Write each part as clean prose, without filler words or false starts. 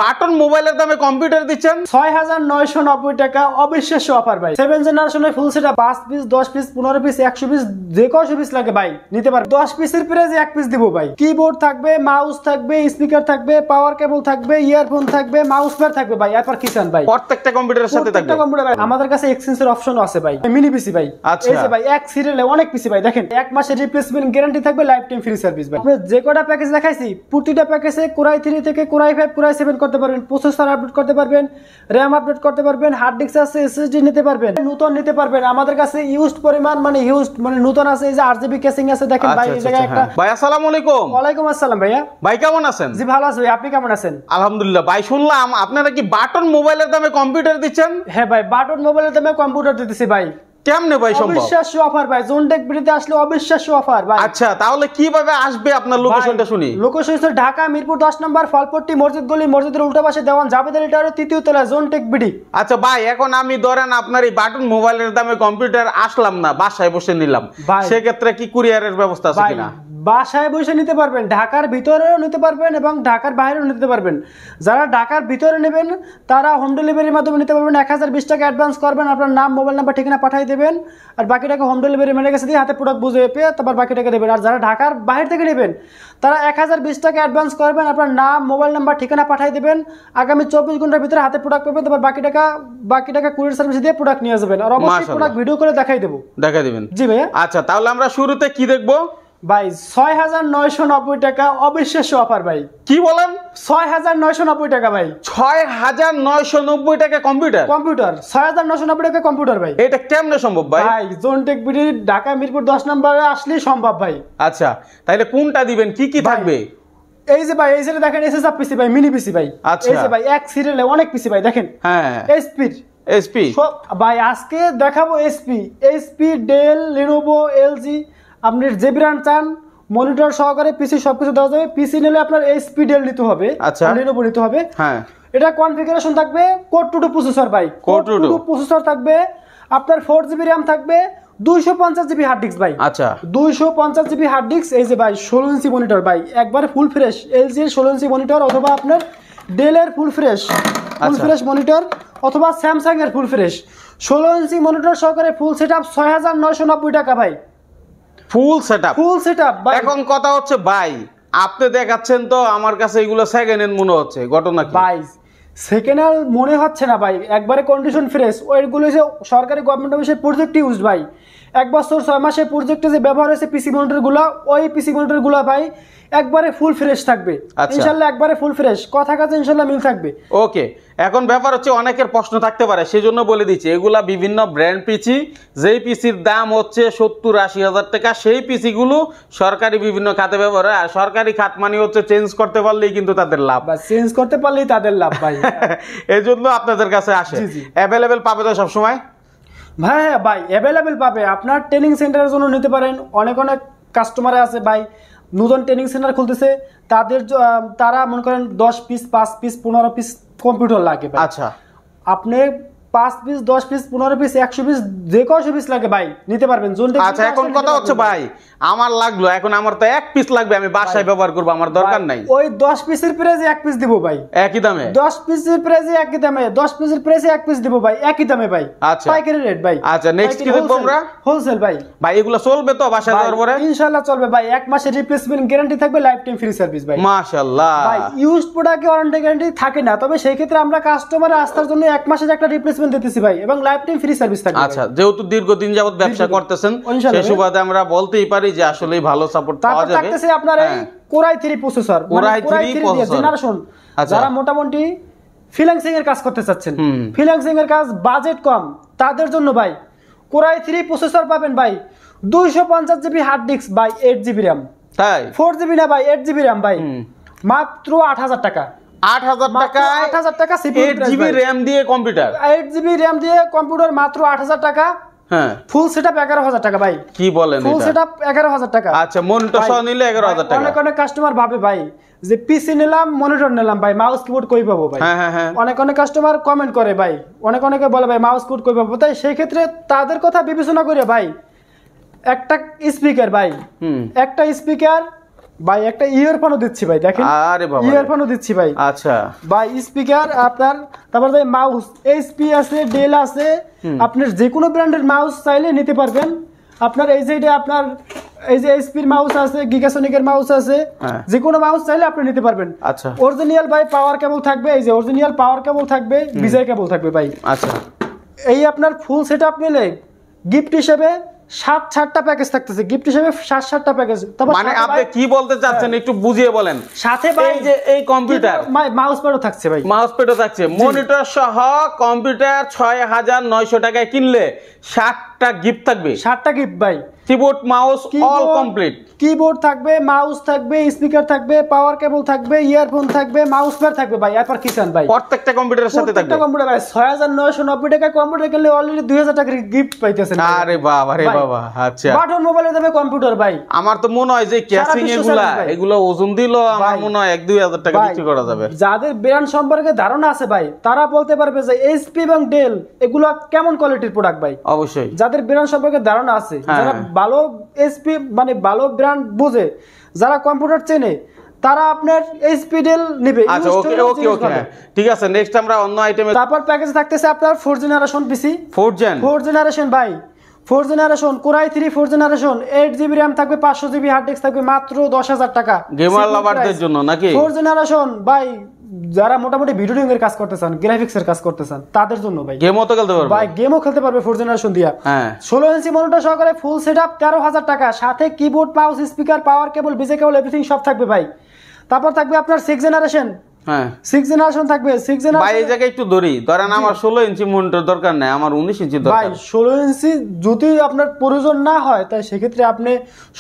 Button মোবাইলের দামে computer দিচ্ছেন ৬৯৯০ টাকা, অবিশ্বাস্য অফার ভাই। 7 জেনারেশনের full setup 5 piece 10 piece 15 piece 100 piece যে কয়শো পিস লাগে ভাই নিতে পারবে। 10 পিসের প্রাইসে 1 পিস দিব ভাই। কিবোর্ড থাকবে, মাউস থাকবে, স্পিকার থাকবে, পাওয়ার কেবল থাকবে, ইয়ারফোন থাকবে, মাউস প্যাড থাকবে ভাই। এরপর কি চান ভাই? প্রত্যেকটা কম্পিউটারের সাথে থাকবে। প্রত্যেকটা কম্পিউটার ভাই আমাদের কাছে এক্সচেঞ্জের অপশনও আছে ভাই। মিনি পিসি ভাই। আচ্ছা। এই যে ভাই এক সিরিয়ালে অনেক পিসি ভাই দেখেন 1 মাসের রিপ্লেসমেন্ট গ্যারান্টি থাকবে, লাইফ টাইম ফ্রি সার্ভিস ভাই। আপনি যে কয়টা প্যাকেজ দেখাইছি প্রতিটা প্যাকেজে কোরাই 3 থেকে কোরাই 5 কোরাই 7 করতে পারবেন, প্রসেসর আপডেট করতে পারবেন, র‍্যাম আপডেট করতে পারবেন, হার্ড ডিস্ক আছে, এসএসডি নিতে পারবেন, নতুন নিতে পারবেন। আমাদের কাছে ইউজড পরিমাণ মানে নতুন আছে। এই যে আরজিবি কেসিং আছে দেখেন ভাই। এই জায়গায় একটা ভাই আসসালামু আলাইকুম। ওয়ালাইকুম আসসালাম ভাইয়া। ভাই কেমন আছেন? জি ভালো আছি ভাই, আপনি কেমন আছেন? আলহামদুলিল্লাহ। ভাই শুনলাম আপনারা কি বাটন মোবাইলের দামে কম্পিউটার দিচ্ছেন? হ্যাঁ ভাই, বাটন মোবাইলের দামে কম্পিউটার দিতেছি ভাই। কেমনে ভাই সম্ভব? অবিশ্বাস্য অফার ভাই। জোনটেক বিডিতে আসলে অবিশ্বাস্য অফার ভাই। আচ্ছা তাহলে কিভাবে আসবে আপনার লোকেশনটা শুনি। লোকেশন হচ্ছে ঢাকা মিরপুর 10 নম্বর ফলপট্টি মসজিদ গলি, মসজিদের উল্টা পাশে দেওয়ান জাবেদ আলী টাওয়ারের 3য় তলায় জোনটেক বিডি। আচ্ছা ভাই এখন আমি ধরেন আপনার এই বাটন মোবাইলের দামে কম্পিউটার আসলাম না, বাসায় বসে নিলাম, সেক্ষেত্রে কি কুরিয়ারের ব্যবস্থা আছে কিনা? বাসায় বসে নিতে পারবেন, ঢাকার ভিতরেও নিতে পারবেন এবং ঢাকার বাইরেও নিতে পারবেন। যারা ঢাকার ভিতরে নেবেন তারা হোম ডেলিভারির মাধ্যমে নিতে পারবেন। 1020 টাকা অ্যাডভান্স করবেন, আপনার নাম মোবাইল নাম্বার ঠিকানা পাঠিয়ে দেবেন, আর বাকি টাকা হোম ডেলিভারি ম্যানের কাছে দিয়ে হাতে প্রোডাক্ট বুঝে পেয়ে তারপর বাকি টাকা দেবেন। আর যারা ঢাকার বাইরে থেকে নেবেন তারা 1020 টাকা অ্যাডভান্স করবেন, আপনার নাম মোবাইল নাম্বার ঠিকানা পাঠিয়ে দেবেন, আগামী 24 ঘন্টার ভিতরে হাতে প্রোডাক্ট পাবেন, তারপর বাকি টাকা কুরিয়ার সার্ভিস দিয়ে প্রোডাক্ট নিয়ে যাবেন। আর অবশ্যই প্রোডাক্ট ভিডিও করে দেখাই দেবো। দেখাই দিবেন? জি ভাইয়া। আচ্ছা তাহলে আমরা শুরুতে কি দেখবো ভাই? ৬৯৯০ টাকা, অবিশ্বাস্য অফার ভাই। কি বলেন? ৬৯৯০ টাকা ভাই। ৬৯৯০ টাকা কম্পিউটার? ৬৯৯০ টাকা কম্পিউটার ভাই। এটা কেমনে সম্ভব ভাই? জোনটেক বিডি ঢাকা মিরপুর 10 নম্বরে আসলেই সম্ভব ভাই। আচ্ছা তাহলে কোনটা দিবেন, কি কি থাকবে? এই যে ভাই এই যে দেখেন এসএসআর পিসি ভাই, মিনি পিসি ভাই। আচ্ছা। এই যে ভাই এক সিরিয়ালে অনেক পিসি ভাই দেখেন। হ্যাঁ এসপি ভাই আজকে দেখাবো। এসপি ডেল লিনোভো এলজি, আপনি যে ব্র্যান্ড চান মনিটর সহকারে পিসি সবকিছু দেওয়া যাবে। পিসি নিলে আপনার এসপি ডেল নিতে হবে, আচ্ছা লিনোভো নিতে হবে। হ্যাঁ এটা কনফিগারেশন থাকবে কোর টু টু প্রসেসর ভাই। কোর টু টু প্রসেসর থাকবে, আপনার 4GB RAM থাকবে, 250GB হার্ড ডিস্ক ভাই। আচ্ছা 250GB হার্ড ডিস্ক। এই যে ভাই 16 ইঞ্চি মনিটর ভাই, একবারে ফুল ফ্রেশ এলজি এর 16 ইঞ্চি মনিটর, অথবা আপনার ডেলের ফুল ফ্রেশ মনিটর, অথবা স্যামসাং এর ফুল ফ্রেশ 16 ইঞ্চি মনিটর সহকারে ফুল সেটআপ ৬৯৯০ টাকা ভাই। ফুল সেটআপ ভাই। এখন কথা হচ্ছে ভাই আপনি দেখাচ্ছেন তো আমার কাছে এগুলো সেকেন্ড হ্যান্ড মনে হচ্ছে, ঘটনা কি ভাই? সেকেন্ড হ্যান্ড মনে হচ্ছে না ভাই, একবারে কন্ডিশন ফ্রেশ। ওইগুলো যে সরকারি গভর্নমেন্ট অফিসের প্রজেক্ট ইউজ ভাই, 1 বছর 6 মাসের প্রজেক্টে যে ব্যবহার হয়েছে পিসি মনিটরগুলো, ওই পিসি মনিটরগুলো ভাই একবারে ফুল ফ্রেশ থাকবে ইনশাআল্লাহ, একবারে ফুল ফ্রেশ, কথা কাজে ইনশাআল্লাহ মিল থাকবে। ওকে এখন ব্যাপার হচ্ছে অনেকের প্রশ্ন থাকতে পারে, সেজন্য বলে দিচ্ছি এগুলা বিভিন্ন ব্র্যান্ড পিসি, যেই পিসির দাম হচ্ছে 70-80 হাজার টাকা, সেই পিসি গুলো সরকারি বিভিন্ন খাতে ব্যবহার হয়। আর সরকারি খাত মানে হচ্ছে চেঞ্জ করতে পারলেই কিন্তু তাদের লাভ, চেঞ্জ করতে পারলেই তাদের লাভ ভাই। এই জন্য আপনাদের কাছে আসে। অ্যাভেলেবেল পাবে তো সবসময় ভাই? হ্যাঁ ভাই অ্যাভেলেবেল পাবে। আপনার ট্রেনিং সেন্টারের জন্য নিতে পারেন। অনেক কাস্টমার আছে ভাই নতুন ট্রেনিং সেন্টার খুলতেছে, তারা মনে করেন 10 পিস 5 পিস 15 পিস কম্পিউটার লাগে ভাই। আচ্ছা আপনি 5 পিস 10 পিস 15 পিস 100 পিস যে কয়শো পিস লাগে ভাই নিতে পারবেন। আচ্ছা এখন কথা হচ্ছে ভাই আমার লাগলো, এখন আমার তো 1 পিস লাগবে, আমি বাসায় ব্যবহার করব, আমার দরকার নাই। ওই 10 পিসের প্রাইসে 1 পিস দিব ভাই, একই দামে। 10 পিসের প্রাইসে একই দামে, 10 পিসের প্রাইসে 1 পিস দিব ভাই, একই দামে ভাই। আচ্ছা পাইকারি রেট ভাই। আচ্ছা নেক্সট কি দেখব আমরা? হোলসেল ভাই। ভাই এগুলো চলবে তো বাসায় দেওয়ার পরে? ইনশাআল্লাহ চলবে ভাই। 1 মাসের রিপ্লেসমেন্ট গ্যারান্টি থাকবে, লাইফ টাইম ফ্রি সার্ভিস ভাই। মাশাআল্লাহ ভাই ইউজড প্রোডাক্টে ওয়ারেন্টি গ্যারান্টি থাকে না, তবে সেই ক্ষেত্রে আমরা কাস্টমারের আস্থার জন্য 1 মাসের একটা রিপ্লেসমেন্ট দিতেছি ভাই, এবং লাইফ টাইম ফ্রি সার্ভিস থাকবে। আচ্ছা যেহেতু দীর্ঘদিন যাবত ব্যবসা করতেছেন সেই সুবাদে আমরা বলতেই পারি যে আসলেই ভালো সাপোর্ট পাওয়া যাবে। থাকতেছে আপনার এই কোরাই 3 প্রসেসর, কোরাই 3 জেনারেশন। যারা মোটামুটি ফ্রিল্যান্সিং এর কাজ করতে চাচ্ছেন, ফ্রিল্যান্সিং এর কাজ বাজেট কম, তাদের জন্য ভাই কোরাই 3 প্রসেসর পাবেন ভাই, 250GB হার্ড ডিস্ক ভাই, 8GB RAM, তাই 4GB না ভাই, 8GB RAM ভাই, মাত্র 8000 টাকা। 8000 টাকা 8000 টাকা সিপিইউ 8GB RAM দিয়ে কম্পিউটার, 8GB RAM দিয়ে কম্পিউটার মাত্র 8000 টাকা। হ্যাঁ ফুল সেটআপ 11000 টাকা ভাই। কি বলেন? ফুল সেটআপ 11000 টাকা। আচ্ছা মনিটর সহ নিলে 11000 টাকা। অনেক কাস্টমার ভাবে ভাই যে পিসি নিলাম মনিটর নিলাম ভাই, মাউস কিবোর্ড কই পাবো ভাই? হ্যাঁ অনেক কাস্টমার কমেন্ট করে ভাই, অনেকে বলে ভাই মাউস কিবোর্ড কই পাবো? তাই সেই ক্ষেত্রে তাদের কথা বিবেচনা করে ভাই একটা স্পিকার ভাই, একটা স্পিকার ভাই একটা ইয়ারফোনও দিচ্ছি ভাই, দেখেন আরে বাবা, ইয়ারফোনও দিচ্ছি ভাই। আচ্ছা ভাই স্পিকার আপনার, তারপর ভাই মাউস এইচপি আছে, ডেল আছে, আপনার যে কোনো ব্র্যান্ডের মাউস চাইলে নিতে পারবেন। আপনার এই যে আপনার এই যে এইচপির মাউস আছে, গিগাসনিকের মাউস আছে, যে কোনো মাউস চাইলে আপনি নিতে পারবেন। আচ্ছা অরিজিনাল ভাই পাওয়ার কেবল থাকবে, এই যে অরিজিনাল পাওয়ার কেবল থাকবে, বিজয় কেবল থাকবে ভাই। আচ্ছা এই আপনার ফুল সেটআপ নিলে গিফট হিসেবে 7-7টা প্যাকেজ থাকতেছে, গিফট হিসেবে 7-7টা প্যাকেজ। মানে আপনি কি বলতে চাচ্ছেন একটু বুঝিয়ে বলেন। সাথে ভাই এই যে এই কম্পিউটার মাউস প্যাডও থাকছে ভাই, মাউস প্যাডও থাকছে, মনিটর সহ কম্পিউটার 6900 টাকায় কিনলে 60টা গিফট থাকবে। 7টা গিফট ভাই, keyboard mouse all complete, keyboard থাকবে, মাউস থাকবে, স্পিকার থাকবে, পাওয়ার কেবল থাকবে, ইয়ারফোন থাকবে, মাউস প্যাড থাকবে ভাই। এরপর কি চান ভাই? প্রত্যেকটা কম্পিউটারের সাথে থাকবে। প্রত্যেকটা কম্পিউটার ভাই 6990 টাকা কম্পিউটার কিনলে অলরেডি 2000 টাকার গিফট পাইতেছেন। আরে বাবা রে বাবা, আচ্ছা বাটন মোবাইলে দেবে কম্পিউটার ভাই। আমার তো মনে হয় যে ক্যাসিং এগুলো ওজন দিলো আমার মনে হয় 1-2000 টাকা বিক্রি করা যাবে। যাদের ব্র্যান্ড সম্পর্কে ধারণা আছে ভাই, তারা বলতে পারবে যে এইচপি এবং ডেল এগুলো কেমন কোয়ালিটির প্রোডাক্ট ভাই। অবশ্যই যাদের ব্র্যান্ড সম্পর্কে ধারণা আছে, যারা ভালো এইচপি মানে ভালো ব্র্যান্ড বোঝে, যারা কম্পিউটার চেনে, তারা আপনার এইচপি ডেল নেবে। আচ্ছা ওকে ওকে ওকে ঠিক আছে, নেক্সট আমরা অন্য আইটেমে। তারপর প্যাকেজে থাকতেছে আপনার 4 জেনারেশন পিসি, 4 জেনারেশন ভাই, 4 generation core i 3 4 generation, 8GB RAM থাকবে, 500GB হার্ড ডিস্ক থাকবে, মাত্র 10,000 টাকা। গেমার লাভারদের জন্য নাকি? 4 জেনারেশন ভাই, যারা মোটামুটি ভিডিও গেমিং এর কাজ করতে চান, গ্রাফিক্স এর কাজ করতে চান, তাদের জন্য ভাই। গেমও তো খেলতে পারবে ভাই, গেমও খেলতে পারবে 4 জেনারেশন দিয়া। হ্যাঁ 16 ইঞ্চি মনিটর সহকারে ফুল সেটআপ 13,000 টাকা, সাথে কিবোর্ড, মাউস, স্পিকার, পাওয়ার কেবল, বিজে কেবল, এভরিথিং সব থাকবে ভাই। তারপর থাকবে আপনার 6 জেনারেশন, হ্যাঁ 6 জেনারেশন থাকবে। 6 জেনারেশন ভাই এই জায়গায় একটু ধরি, ধরেন আমার 16 ইঞ্চি মনিটর দরকার নাই, আমার 19 ইঞ্চি দরকার। ভাই 16 ইঞ্চি যদি আপনার প্রয়োজন না হয়, তাই সেক্ষেত্রে আপনি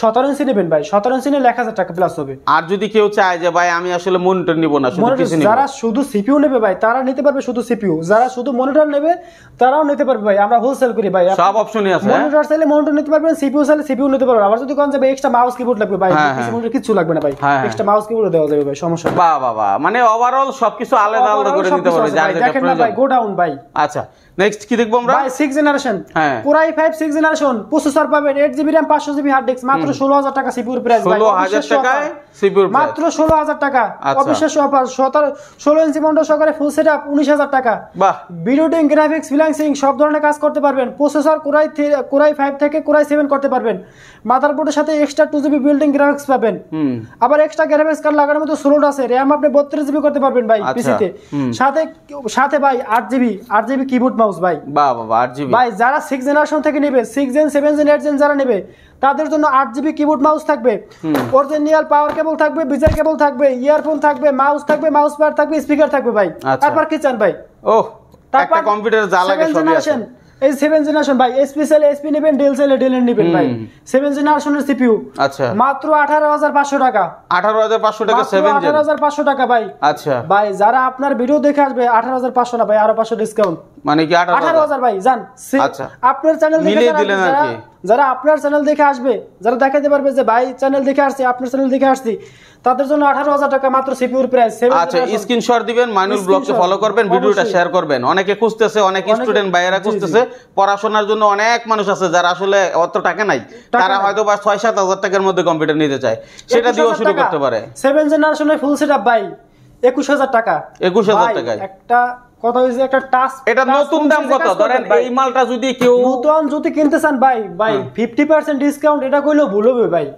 17 ইঞ্চি নেবেন ভাই। 17 ইঞ্চি নিলে 1000 টাকা প্লাস হবে। আর যদি কেউ চায় যে ভাই আমি আসলে মনিটর নিব না, শুধু পিসি নিব, যারা শুধু সিপিইউ নেবে ভাই, তারা নিতে পারবে শুধু সিপিইউ। যারা শুধু মনিটর নেবে, তারাও নিতে পারবে ভাই। আমরা হোলসেল করি ভাই, সব অপশনই আছে। মনিটর চাইলে মনিটর নিতে পারবেন, সিপিইউ চাইলে সিপিইউ নিতে পারবেন। আবার যদি কোন যাবে এক্সট্রা মাউস কিবোর্ড লাগবে ভাই, পিসি মনিটর কিছু লাগবে না ভাই, এক্সট্রা মাউস কিবোর্ড দেওয়া যাবে ভাই, সমস্যা নেই। বাহ বাহ বাহ, মানে ওভারঅল সবকিছু আলাদা আলাদা করে নিতে পারবে যার যেটা প্রয়োজন। ভাই গোডাউন ভাই। আচ্ছা নেক্সট কি দেখবো আমরা? ভাই 6 জেনারেশন, হ্যাঁ কোরাই 5 6 জেনারেশন, প্রসেসর পাবেন 8GB RAM 500GB hard disk, মাত্র 16,000 টাকা সিপিইউর প্রাইস ভাই। 16,000 টাকায় সিপিইউর প্রাইস, মাত্র 16,000 টাকা। আচ্ছা। অবিশ্বাস্য অফার। 16 ইঞ্চি মনিটর সহকারে ফুল সেটআপ 19,000 টাকা। বাহ, ভিডিওটিং, গ্রাফিক্স, ফ্রিল্যান্সিং সব ধরনের কাজ করতে পারবেন। প্রসেসর কোরাই 5 থেকে কোরাই 7 করতে পারবেন। মাদারবোর্ডের সাথে এক্সট্রা 2GB বিল্ডিং গ্রাফিক্স পাবেন। আবার এক্সট্রা গ্রাফিক্স কার্ড লাগানোর মতো স্লট আছে। RAM আপনি 32GB করতে পারবেন ভাই পিসিতে। সাথে ভাই 8GB কিবোর্ড মাউস ভাই। বাহ বাহ 8GB ভাই যারা 6 জেনারেশন থেকে নেবে, 6 জেন 7 জেন 8 জেন যারা নেবে, তাদের জন্য 8GB কিবোর্ড মাউস থাকবে, অরিজিনাল পাওয়ার কেবল থাকবে, বিজার কেবল থাকবে, ইয়ারফোন থাকবে, মাউস থাকবে, মাউস প্যাড থাকবে, স্পিকার থাকবে ভাই। তারপর কি চান ভাই? ওহ, একটা কম্পিউটার যা লাগে সবই আছে। এই 7 জেনারেশন ভাই, স্পেশাল এসপি নেবেন, ডেল চাইলে ডেল নেবেন ভাই। 7 জেনারেশনের সিপিইউ, আচ্ছা মাত্র 18,500 টাকা। 18,500 টাকা 7 জেন, 18,500 টাকা ভাই। আচ্ছা ভাই যারা আপনার ভিডিও দেখে আসবে 18,500 না ভাই, আরো 500 ডিসকাউন্ট, মানে কি 18,000 ভাই জান। আচ্ছা আপনার চ্যানেল মিলিয়ে দিলেন আর কি। যারা আপনার চ্যানেল দেখে আসবে, যারা দেখাতে পারবে যে ভাই চ্যানেল দেখে আসছি, আপনার চ্যানেল দেখে আসছি, তাদের জন্য 18,000 টাকা মাত্র সিপিইউর প্রাইস। আচ্ছা স্ক্রিনশট দিবেন, মাইনুল ব্লগকে ফলো করবেন, ভিডিওটা শেয়ার করবেন। অনেকে খুঁজতেছে, অনেক স্টুডেন্ট ভাইয়েরা খুঁজতেছে, পড়াশোনার জন্য অনেক মানুষ আছে যারা আসলে অত টাকা নাই, তারা হয়তো বা 6-7 হাজার টাকার মধ্যে কম্পিউটার নিতে চায়, সেটা দিয়েও শুরু করতে পারে। 7 জেনারেশনের ফুল সেটআপ ভাই 21,000 টাকা। 21,000 টাকায় একটা কথা হইছে, একটা টাচ, এটা নতুন দাম কত? ধরেন এই মালটা যদি কেউ নতুন যদি কিনতে চান ভাই 50% ডিসকাউন্ট, এটা কইলেও ভুল হবে ভাই।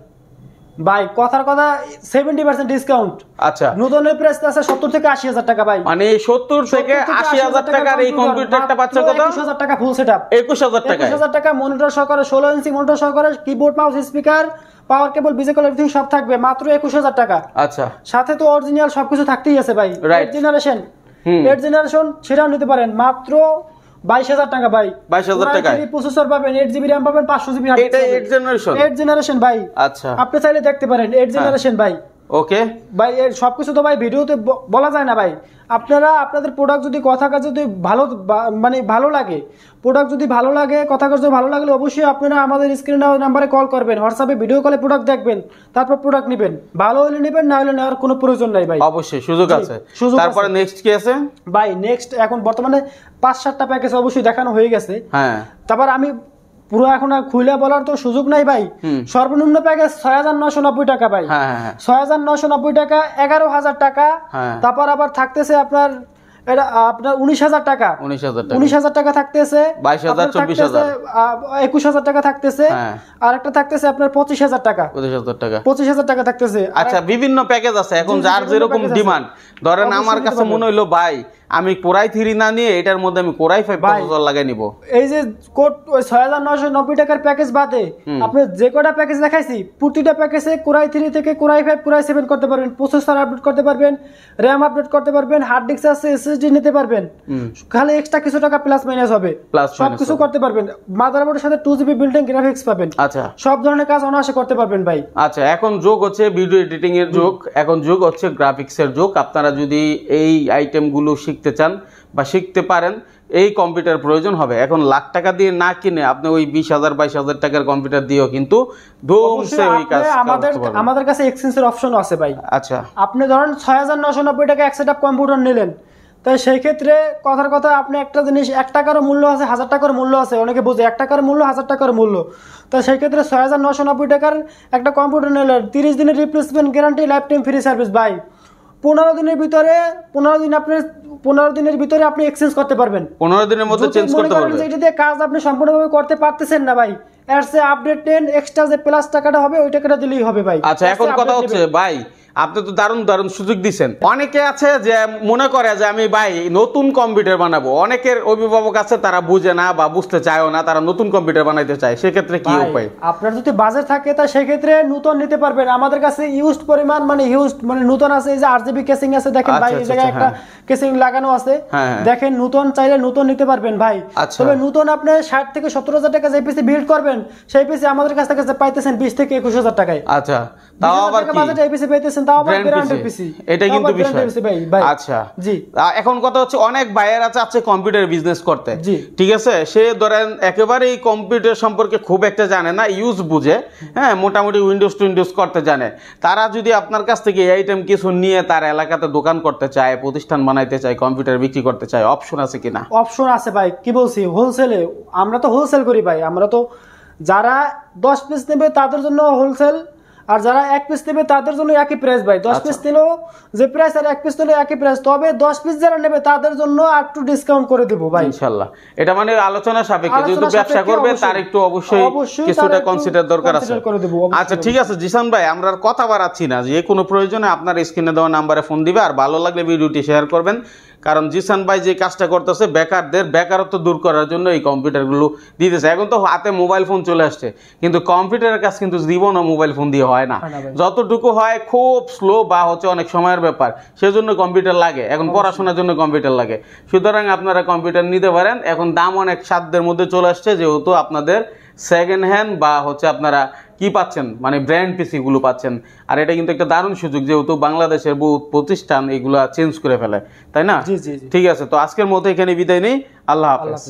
ভাই কথার কথা 70% ডিসকাউন্ট। আচ্ছা নতুনের প্রাইস আছে 70 থেকে 80,000 টাকা ভাই। মানে 70 থেকে 80,000 টাকার এই কম্পিউটারটা পাচ্ছে কত? 21,000 টাকা ফুল সেটআপ। 21,000 টাকা। 21,000 টাকা মনিটর সহকারে, 16 ইঞ্চি মনিটর সহকারে, কিবোর্ড, মাউস, স্পিকার, পাওয়ার কেবল, বিজেকল এভরিথিং সব থাকবে, মাত্র 21,000 টাকা। আচ্ছা সাথে তো অরিজিনাল সবকিছু থাকতেই আছে ভাই। 8 জেনারেশন, 8 জেনারেশন সেটাও নিতে পারেন, মাত্র 22,000 টাকা ভাই। 22,000 টাকায় প্রসেসর পাবেন, 8GB RAM পাবেন, 500GB হার্ড ডিস্ক। এটা 8 জেনারেশন, 8 জেনারেশন ভাই। আচ্ছা আপনি চাইলে দেখতে পারেন 8 জেনারেশন ভাই। ওকে ভাই এর সবকিছু তো ভাই ভিডিওতে বলা যায় না ভাই। আপনারা আপনাদের প্রোডাক্ট যদি কথা কাজ যদি ভালো মানে ভালো লাগে, প্রোডাক্ট যদি ভালো লাগে, কথা কাজ যদি ভালো লাগলে অবশ্যই আপনারা আমাদের স্ক্রিনে নাম্বারে কল করবেন, হোয়াটসঅ্যাপে ভিডিও কলে প্রোডাক্ট দেখবেন, তারপর প্রোডাক্ট নেবেন। ভালো হলে নেবেন, না হলে নেওয়ার কোনো প্রয়োজন নাই ভাই। অবশ্যই সুযোগ আছে। তারপরে নেক্সট কি আছে ভাই? নেক্সট এখন বর্তমানে 5-7টা প্যাকেজ অবশ্যই দেখানো হয়ে গেছে। হ্যাঁ, তারপর আমি পুরো এখন আর খুলে বলার তো সুযোগ নাই ভাই। সর্বনিম্ন প্যাকেজ ৬,৯৯০ টাকা ভাই। ৬,৯৯০ টাকা, ১১,০০০ টাকা। তারপর আবার থাকতেছে আপনার এটা আপনার ১৯,০০০ টাকা, ১৯,০০০ টাকা থাকতেছে, ২২,০০০, ২৪,০০০, ২১,০০০ টাকা থাকতেছে, আর একটা থাকতেছে আপনার ২৫,০০০ টাকা, ২৫,০০০ টাকা থাকতেছে। আচ্ছা, বিভিন্ন প্যাকেজ আছে, এখন যার যেরকম ডিমান্ড। ধরেন আমার কাছে মনে হইলো ভাই আমি কোরাই 3 না নিয়ে এটার মধ্যে আমি কোরাই 5 প্রসেসর লাগাই নিব, এই যে কোড ৬,৯৯০ টাকার প্যাকেজ বাদে আপনি যে কটা প্যাকেজ দেখাইছি প্রতিটা প্যাকেজে কোরাই 3 থেকে কোরাই 5, কোরাই 7 করতে পারবেন, প্রসেসর আপডেট করতে পারবেন, র‍্যাম আপডেট করতে পারবেন, হার্ড ডিস্ক আছে, এসএসডি নিতে পারবেন, খালি এক্সট্রা কিছু টাকা প্লাস মাইনাস হবে, সব কিছু করতে পারবেন। মাদারবোর্ডের সাথে 2GB বিল্ট-ইন গ্রাফিক্স পাবেন। আচ্ছা, সব ধরনের কাজ অনায়াসে করতে পারবেন ভাই। আচ্ছা, এখন যুগ হচ্ছে ভিডিও এডিটিং এর যুগ, এখন যুগ হচ্ছে গ্রাফিক্সের যুগ। আপনারা যদি এই আইটেমগুলো শিখতে চান বা শিখতে পারেন, এই কম্পিউটার প্রয়োজন হবে। এখন লাখ টাকা দিয়ে না কিনে আপনি ওই 20,000 22,000 টাকার কম্পিউটার দিয়েও কিন্তু ধুমসে ওই কাজ আমাদের কাছে এক্সচেঞ্জের অপশন আছে ভাই। আচ্ছা, আপনি ধরেন ৬,৯৯০ টাকা এক সেটআপ কম্পিউটার নিলেন, তাই সেই ক্ষেত্রে কথার কথা আপনি একটা জিনিস 1 টাকারও মূল্য আছে, 1000 টাকার মূল্য আছে, অনেকে বোঝে 1 টাকার মূল্য 1000 টাকার মূল্য। তাই সেই ক্ষেত্রে ৬,৯৯০ টাকার একটা কম্পিউটার নিলেন, 30 দিনের replacement guarantee, life time free service ভাই। 15 দিনের ভিতরে 15 দিনের ভিতরে আপনি এক্সচেঞ্জ করতে পারবেন। 15 দিনের মধ্যে চেঞ্জ করতে পারবেন। যদি এটা দিয়ে কাজ আপনি সম্পূর্ণভাবে করতে পারতেছেন না ভাই, এর চেয়ে আপডেট 10 এক্সট্রা যে প্লাস টাকাটা হবে ওই টাকাটা দিলেই হবে ভাই। আচ্ছা, এখন কথা হচ্ছে ভাই আপনি তো দারুণ সুযোগ দিচ্ছেন। অনেকে আছে যে মনে করে যে আমি ভাই নতুন কম্পিউটার বানাবো, অনেকের অভিভাবক আছে তারা বুঝে না বা বুঝতে চায়ও না, তারা নতুন কম্পিউটার বানাইতে চায়, সেক্ষেত্রে কি উপায়? আপনার যদি বাজেট থাকে তা সেক্ষেত্রে নতুন নিতে পারবেন। আমাদের কাছে ইউজড পরিমাণ মানে নতুন আছে, এই যে RGB কেসিং আছে দেখেন ভাই, এই জায়গায় একটা কেসিং লাগানো আছে দেখেন, নতুন চাইলে নতুন নিতে পারবেন ভাই। তবে নতুন আপনি 60 থেকে 70,000 টাকা যে পিসি বিল্ড করবেন সেই পিসি আমাদের কাছ থেকে পাইতেছেন 20 থেকে 21,000 টাকায়। আচ্ছা, তাও আবার কি বাজেটে এই পিসি পাইতেছেন, তাও আবার ব্র্যান্ডেড পিসি, এটা কিন্তু বিষয় ভাই। আচ্ছা জি, এখন কথা হচ্ছে অনেক ভাইয়েরা চাচ্ছে কম্পিউটার বিজনেস করতে, ঠিক আছে, সে ধরেন একেবারে এই কম্পিউটার সম্পর্কে খুব একটা জানে না, ইউজ বুঝে, হ্যাঁ, মোটামুটি উইন্ডোজ করতে জানে। তারা যদি আপনার কাছ থেকে এই আইটেম কিছু নিয়ে তার এলাকাতে দোকান করতে চায়, প্রতিষ্ঠান বানাইতে চায়, কম্পিউটার বিক্রি করতে চায়, অপশন আছে কিনা? অপশন আছে ভাই, কি বলছি, হোলসেলে আমরা তো হোলসেল করি ভাই। আমরা তো যারা 10 পিস নেবে তাদের জন্য হোলসেল, আর যারা 1 পিস নেবে তাদের জন্য একই প্রাইস ভাই। 10 পিস নিলেও যে প্রাইস আর 1 পিস নিলেও একই প্রাইস, তবে 10 পিস যারা নেবে তাদের জন্য একটু ডিসকাউন্ট করে দেব ভাই ইনশাআল্লাহ। এটা মানে আলোচনা সাপেক্ষে, যদি ব্যবসা করবে তার একটু অবশ্যই কিছুটা কনসিডার দরকার আছে। আচ্ছা, ঠিক আছে জিসান ভাই, আমরা আর কথা বাড়াচ্ছি না, যে কোনো প্রয়োজনে আপনার স্ক্রিনে দেওয়া নাম্বারে ফোন দিবে, আর ভালো লাগলে ভিডিওটি শেয়ার করবেন। কারণ জিসান ভাই যে কাজটা করতেছে বেকারদের বেকারত্ব দূর করার জন্য এই কম্পিউটারগুলো দিতেছে। এখন তো হাতে মোবাইল ফোন চলে আসছে, কিন্তু কম্পিউটারের কাজ কিন্তু জীবনও মোবাইল ফোন দিয়ে হয় না, যতটুকু হয় খুব স্লো বা হচ্ছে অনেক সময়ের ব্যাপার, সেজন্য কম্পিউটার লাগে। এখন পড়াশোনার জন্য কম্পিউটার লাগে, সুতরাং আপনারা কম্পিউটার নিতে পারেন। এখন দাম অনেক সাধ্যের মধ্যে চলে আসছে, যেহেতু আপনাদের সেকেন্ড হ্যান্ড বা হচ্ছে আপনারা কি পাচ্ছেন, মানে ব্র্যান্ড পিসি গুলো পাচ্ছেন। আর এটা কিন্তু একটা দারুণ সুযোগ, যেহেতু বাংলাদেশের বহু প্রতিষ্ঠান এগুলা চেঞ্জ করে ফেলে, তাই না? ঠিক আছে, তো আজকের মতো এখানে বিদায় নেই। আল্লাহ হাফেজ।